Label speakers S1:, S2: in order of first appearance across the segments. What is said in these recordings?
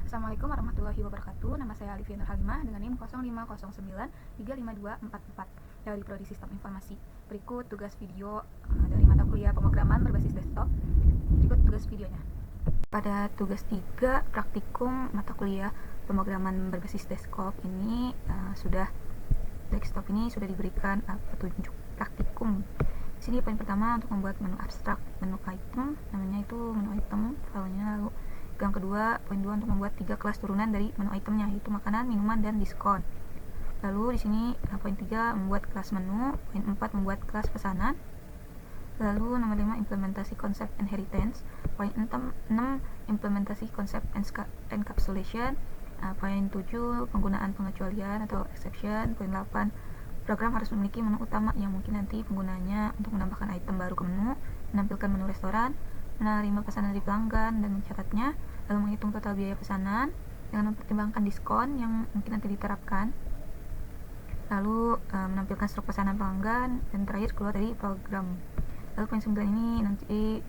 S1: Assalamualaikum warahmatullahi wabarakatuh. Nama saya Alifia Nur Halimah dengan NIM 0509352444 dari Prodi Sistem Informasi. Berikut tugas video dari mata kuliah pemrograman berbasis desktop. Berikut tugas videonya. Pada tugas 3 praktikum mata kuliah pemrograman berbasis desktop ini sudah diberikan petunjuk praktikum. Di sini poin pertama untuk membuat menu abstrak, menu item, namanya itu menu item filenya. Lalu yang kedua, poin 2 untuk membuat 3 kelas turunan dari menu itemnya, yaitu makanan, minuman, dan diskon. Lalu di sini poin 3 membuat kelas menu, poin 4 membuat kelas pesanan. Lalu nomor 5 implementasi konsep inheritance, poin 6 implementasi konsep encapsulation, poin 7 penggunaan pengecualian atau exception, poin 8 program harus memiliki menu utama yang mungkin nanti penggunanya untuk menambahkan item baru ke menu, menampilkan menu restoran, menerima pesanan dari pelanggan dan mencatatnya, lalu menghitung total biaya pesanan dengan mempertimbangkan diskon yang mungkin nanti diterapkan, lalu menampilkan struk pesanan pelanggan, dan terakhir keluar dari program. Lalu poin 9 ini nanti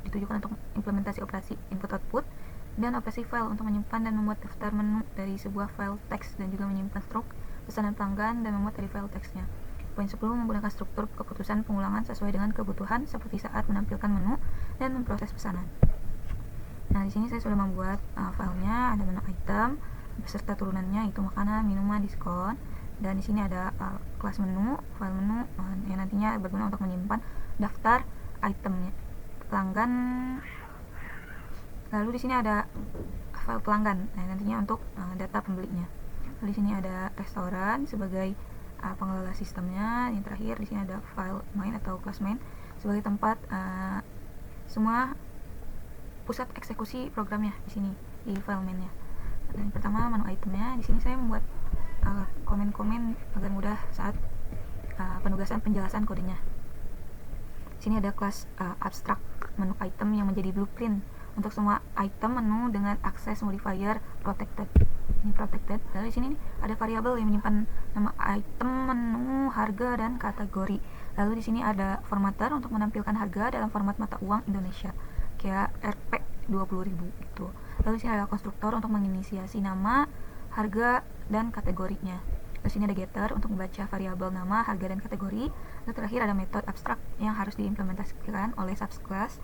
S1: ditujukan untuk implementasi operasi input-output dan operasi file untuk menyimpan dan membuat daftar menu dari sebuah file teks dan juga menyimpan struk pesanan pelanggan dan membuat dari file teksnya. Poin 10 menggunakan struktur keputusan pengulangan sesuai dengan kebutuhan seperti saat menampilkan menu dan memproses pesanan. Nah, di sini saya sudah membuat filenya, ada menu item beserta turunannya, itu makanan, minuman, diskon, dan di sini ada kelas menu, file menu yang nantinya berguna untuk menyimpan daftar itemnya pelanggan. Lalu di sini ada file pelanggan, nah nantinya untuk data pembelinya. Lalu di sini ada restoran sebagai pengelola sistemnya. Yang terakhir di sini ada file main atau kelas main sebagai tempat semua pusat eksekusi programnya di sini di file mainnya. Dan pertama menu itemnya, di sini saya membuat komen-komen agar mudah saat penugasan penjelasan kodenya. Di sini ada kelas abstrak menu item yang menjadi blueprint untuk semua item menu dengan akses modifier protected. Ini protected. Lalu di sini ada variabel yang menyimpan nama item, menu, harga, dan kategori. Lalu di sini ada formatter untuk menampilkan harga dalam format mata uang Indonesia, kayak Rp20.000 gitu. Lalu di sini ada konstruktor untuk menginisiasi nama, harga, dan kategorinya. Lalu di sini ada getter untuk membaca variabel nama, harga, dan kategori. Lalu terakhir ada metode abstrak yang harus diimplementasikan oleh subclass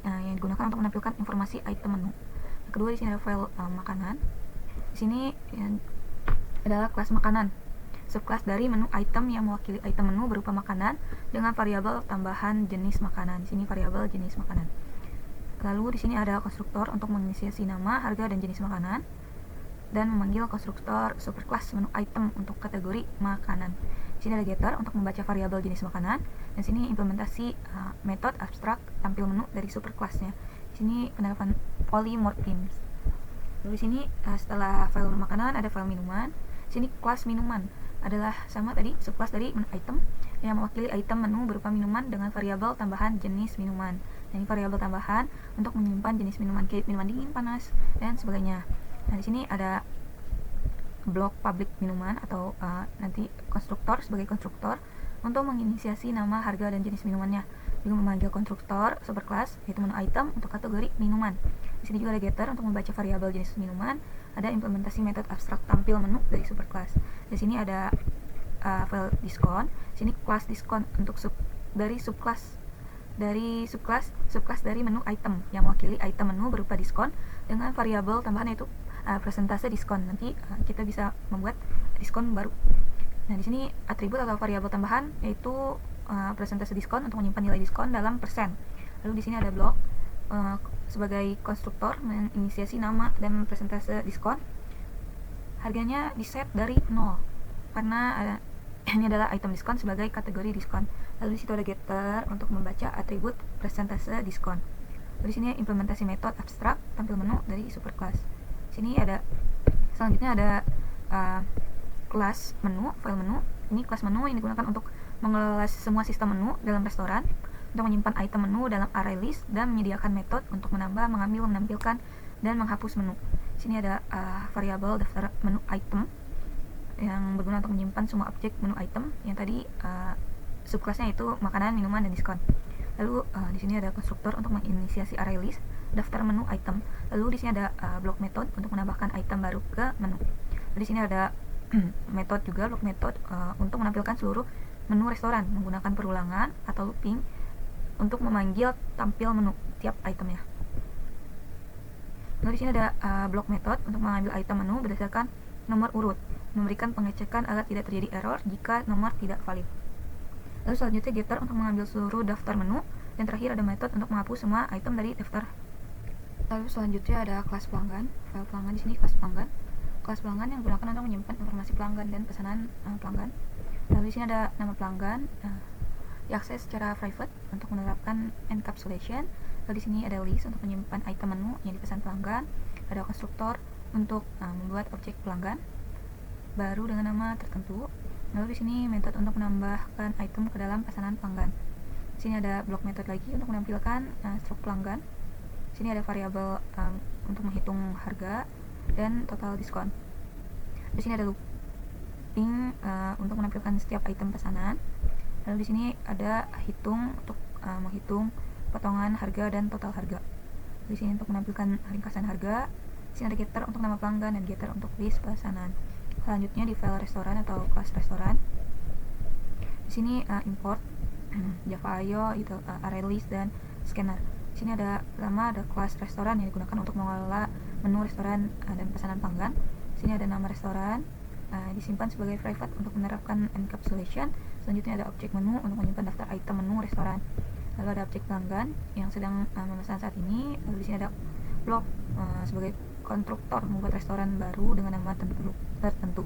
S1: yang digunakan untuk menampilkan informasi item menu. Yang kedua di sini ada file makanan. Di sini adalah kelas makanan, subkelas dari menu item yang mewakili item menu berupa makanan dengan variabel tambahan jenis makanan. Di sini variabel jenis makanan. Lalu di sini ada konstruktor untuk menginisiasi nama, harga, dan jenis makanan, dan memanggil konstruktor superclass menu item untuk kategori makanan. Di sini ada getter untuk membaca variabel jenis makanan, dan sini implementasi metode abstrak tampil menu dari superclassnya. Di sini penerapan polymorphism. Lalu di sini setelah file makanan ada file minuman. Di sini kelas minuman adalah sama tadi, subkelas dari menu item yang mewakili item menu berupa minuman dengan variabel tambahan jenis minuman. Dan ini variabel tambahan untuk menyimpan jenis minuman kayak minuman dingin, panas, dan sebagainya. Nah, di sini ada blok public minuman atau nanti konstruktor sebagai konstruktor untuk menginisiasi nama, harga, dan jenis minumannya. Juga memanggil konstruktor superclass yaitu menu item untuk kategori minuman. Di sini juga ada getter untuk membaca variabel jenis minuman. Ada implementasi metode abstrak tampil menu dari superclass. Di sini ada file diskon. Di sini kelas diskon untuk subclass dari menu item yang mewakili item menu berupa diskon dengan variabel tambahan yaitu persentase diskon. Nanti kita bisa membuat diskon baru. Nah, di sini atribut atau variabel tambahan yaitu persentase diskon untuk menyimpan nilai diskon dalam persen. Lalu di sini ada blok sebagai konstruktor menginisiasi nama dan persentase diskon. Harganya diset dari 0 karena ini adalah item diskon sebagai kategori diskon. Lalu di situ ada getter untuk membaca atribut persentase diskon. Lalu di sini implementasi metode abstrak tampil menu dari superclass. Sini ada selanjutnya ada kelas menu, file menu. Ini kelas menu yang digunakan untuk mengelola semua sistem menu dalam restoran, untuk menyimpan item menu dalam array list, dan menyediakan metode untuk menambah, mengambil, menampilkan, dan menghapus menu. Sini ada variabel daftar menu item yang berguna untuk menyimpan semua objek menu item yang tadi subkelasnya itu makanan, minuman, dan diskon. Lalu di sini ada konstruktor untuk menginisiasi array list daftar menu item. Lalu di sini ada block method untuk menambahkan item baru ke menu. Di sini ada method juga, block method untuk menampilkan seluruh menu restoran menggunakan perulangan atau looping untuk memanggil tampil menu tiap itemnya. Lalu di sini ada block method untuk mengambil item menu berdasarkan nomor urut, memberikan pengecekan agar tidak terjadi error jika nomor tidak valid. Lalu selanjutnya getter untuk mengambil seluruh daftar menu, dan terakhir ada method untuk menghapus semua item dari daftar. Lalu selanjutnya ada kelas pelanggan, file pelanggan. Di sini kelas pelanggan. Kelas pelanggan yang digunakan untuk menyimpan informasi pelanggan dan pesanan pelanggan. Lalu di sini ada nama pelanggan, diakses secara private untuk menerapkan encapsulation. Lalu di sini ada list untuk menyimpan item menu yang dipesan pelanggan. Ada konstruktor untuk membuat objek pelanggan baru dengan nama tertentu. Lalu di sini method untuk menambahkan item ke dalam pesanan pelanggan. Di sini ada block method lagi untuk menampilkan struk pelanggan. Di sini ada variabel untuk menghitung harga dan total diskon. Di sini ada looping untuk menampilkan setiap item pesanan. Lalu di sini ada hitung untuk menghitung potongan harga dan total harga. Di sini untuk menampilkan ringkasan harga. Di sini ada getter untuk nama pelanggan dan getter untuk list pesanan. Selanjutnya di file restoran atau kelas restoran. Di sini import Java.io itu array list dan scanner. Di sini ada pertama ada kelas restoran yang digunakan untuk mengelola menu restoran dan pesanan pelanggan. Di sini ada nama restoran disimpan sebagai private untuk menerapkan encapsulation. Selanjutnya ada objek menu untuk menyimpan daftar item menu restoran. Lalu ada objek pelanggan yang sedang memesan saat ini. Lalu di sini ada block sebagai konstruktor membuat restoran baru dengan nama tertentu.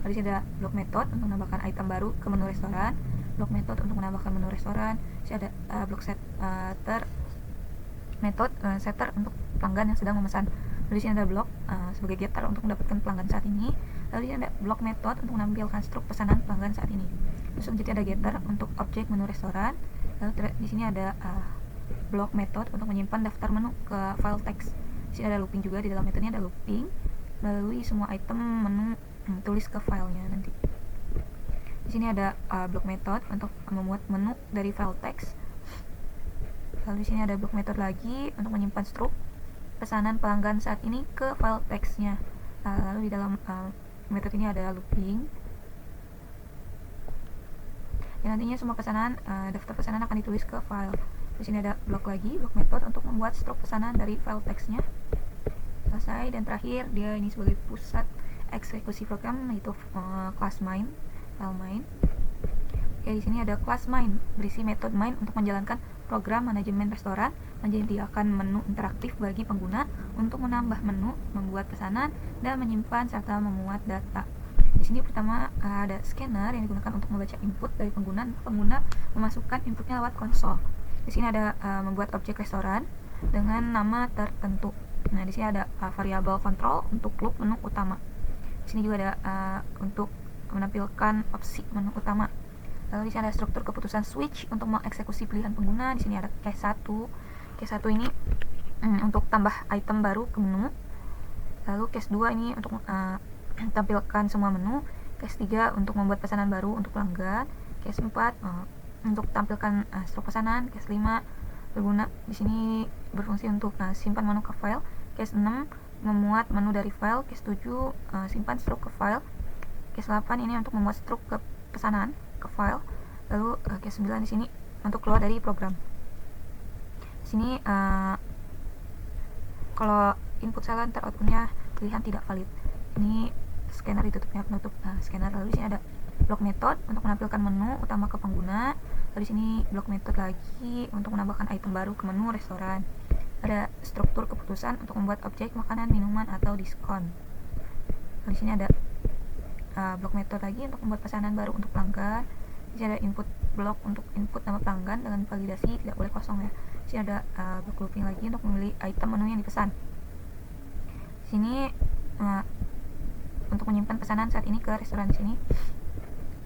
S1: Lalu di sini ada block method untuk menambahkan item baru ke menu restoran. Block method untuk menambahkan menu restoran. Di sini ada block setter method setter untuk pelanggan yang sedang memesan. Lalu di sini ada block sebagai getter untuk mendapatkan pelanggan saat ini. Lalu di sini ada block method untuk menampilkan struk pesanan pelanggan saat ini. Terus selanjutnya ada getter untuk objek menu restoran. Lalu di sini ada block method untuk menyimpan daftar menu ke file text. Di sini ada looping juga, di dalam metodenya ada looping melalui semua item menu tulis ke filenya nanti. Di sini ada block method untuk membuat menu dari file text. Lalu di sini ada block method lagi untuk menyimpan struk pesanan pelanggan saat ini ke file textnya. Lalu di dalam metode ini ada looping. Dan nantinya semua pesanan, daftar pesanan akan ditulis ke file. Di sini ada block lagi, block method untuk membuat struk pesanan dari file textnya. Selesai. Dan terakhir dia ini sebagai pusat eksekusi program, yaitu kelas main, file main. Oke, di sini ada kelas main berisi metode main untuk menjalankan program manajemen restoran, menyediakan menu interaktif bagi pengguna untuk menambah menu, membuat pesanan, dan menyimpan serta memuat data. Di sini pertama ada scanner yang digunakan untuk membaca input dari pengguna. Pengguna memasukkan inputnya lewat konsol. Di sini ada membuat objek restoran dengan nama tertentu. Nah, di sini ada variabel control untuk loop menu utama. Di sini juga ada untuk menampilkan opsi menu utama. Lalu di sini ada struktur keputusan switch untuk mengeksekusi pilihan pengguna. Di sini ada case 1. Case 1 ini untuk tambah item baru ke menu. Lalu case 2 ini untuk tampilkan semua menu. Case 3 untuk membuat pesanan baru untuk pelanggan. Case 4 untuk tampilkan struk pesanan. Case 5 berguna di sini berfungsi untuk simpan menu ke file. Case 6 memuat menu dari file. Case 7 simpan struk ke file. Case 8 ini untuk membuat struk ke pesanan ke file. Lalu case 9 di sini untuk keluar dari program. Di sini kalau input salah ntar outputnya pilihan tidak valid. Ini scanner ditutupnya penutup scanner. Lalu di sini ada block method untuk menampilkan menu utama ke pengguna. Lalu di sini block method lagi untuk menambahkan item baru ke menu restoran. Ada struktur keputusan untuk membuat objek makanan, minuman, atau diskon. Lalu di sini ada block method lagi untuk membuat pesanan baru untuk pelanggan. Di sini ada input block untuk input nama pelanggan dengan validasi, tidak boleh kosong ya. Di sini ada block looping lagi untuk memilih item menu yang dipesan. Di sini untuk menyimpan pesanan saat ini ke restoran. Di sini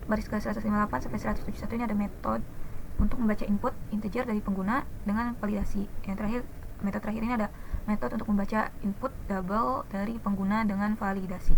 S1: baris ke 158 sampai 171 ini ada metode untuk membaca input integer dari pengguna dengan validasi. Yang terakhir, metode terakhir ini ada metode untuk membaca input double dari pengguna dengan validasi.